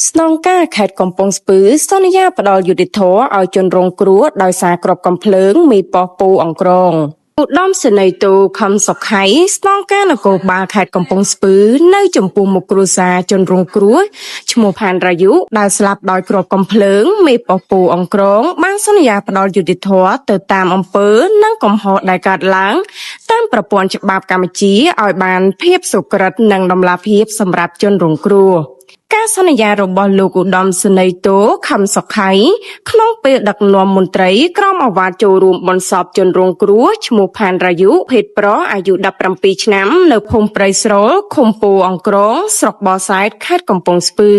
ស្នងការខេត្តកំពង់ស្ពឺសន្យាផ្ដល់យុត្តិធម៌ឲ្យជនរងគ្រោះដោយសារគ្រាប់កាំភ្លើងមីប៉ោះពូអង្ក្រងឧត្តមសេនីយ៍តូខំសុខៃស្នងការនគរបាលខេត្តកំពង់ស្ពឺនៅចំពោះមុខគ្រួសារជនរងគ្រោះឈ្មោះផានរាយុដែលស្លាប់ដោយគ្រាប់កាំភ្លើងមីប៉ោះពូអង្ក្រងបានសន្យាផ្ដល់យុត្តិធម៌ទៅតាមអំពើនិងកំហុសដែលកើតឡើងតាមប្រព័ន្ធច្បាប់កម្ពុជាឲ្យបានភាពសុក្រិតនិងតម្លាភាពសម្រាប់ជនរងគ្រោះការសន្យារបស់លោកឧត្តមសេនីយ៍តូខំសុខៃក្នុងពេលដឹកនាំមន្ត្រីក្រមអាវ៉ាត់ចូលរួមបន្សពជនរងគ្រោះឈ្មោះផានរាយុភេទប្រុសអាយុ17ឆ្នាំនៅភូមិព្រៃស្រូលឃុំពូអង្ក្រងស្រុកបរសែតខេត្តកំពង់ស្ពឺ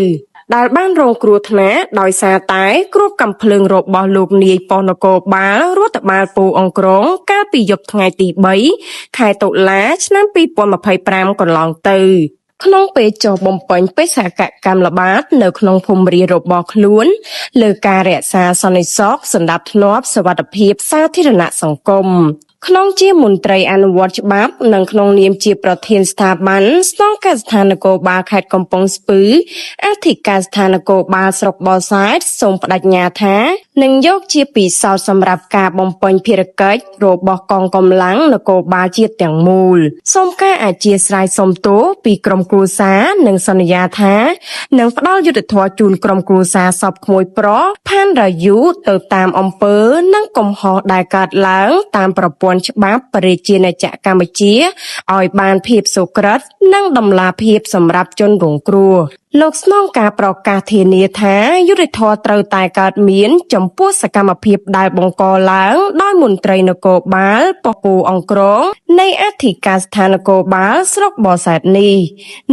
ដែលបានរងគ្រោះថ្នាក់ដោយសារតែគ្រាប់កាំភ្លើងរបស់លោកនាយប៉ុស្តិ៍នគរបាលរដ្ឋបាលពូអង្ក្រងកាលពីយប់ថ្ងៃទី3ខែតុលាឆ្នាំ2025កន្លងទៅក្នុងពេលចុះបំពេញបេសកកម្មល្បាតនៅក្នុងភូមិរាស្ត្ររបស់ខ្លួនលើការរក្សាសន្តិសុខសណ្ដាប់ធ្នាប់សុវត្ថិភាពសាធារណៈសង្គមក្នុងជាមន្ត្រីអនុវត្តច្បាប់និងក្នុងនាមជាប្រធានស្ថាប័នស្នងការស្ថាននគរបាលខេត្តកំពង់ស្ពឺអធិការស្ថាននគរបាលស្រុកបរសែតសូមបដិញ្ញាថានឹងយកជាពិសោធន៍សម្រាប់ការបំពេញភារកិច្ចរបស់កងកម្លាំងនគរបាលជាតិទាំងមូលសូមការអធិស្ឋានសុំទោសពីក្រុមគ្រួសារនិងសន្យាថានឹងផ្ដល់យុត្តិធម៌ជូនក្រុមគ្រួសារសពក្មួយប្រុសផានរាយុទៅតាមអំពើនិងកំហុសដែលកើតឡើងតាមប្រព័ន្ធច្បាប់ប្រជាណាចក្រកម្ពុជាឲ្យបានភាពសុក្រិតនិងតម្លាភាពសម្រាប់ជនរងគ្រោះលោកស្នងការប្រកាសធានាថាយុត្តិធម៌ត្រូវតែកើតមានចំពោះសកម្មភាពដែលបង្កឡើងដោយមន្ត្រីនគរបាលប៉ុស្តិ៍ពូអង្ក្រងនៃអធិការស្ថាននគរបាលស្រុកបរសែតនេះ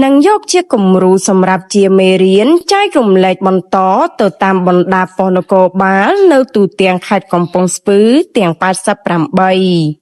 និងយកជាគំរូសម្រាប់ជាមេរៀនចែករំលែកបន្តទៅតាមបណ្ដាប៉ុស្តិ៍នគរបាលនៅទូទាំងខេត្តកំពង់ស្ពឺទាំង88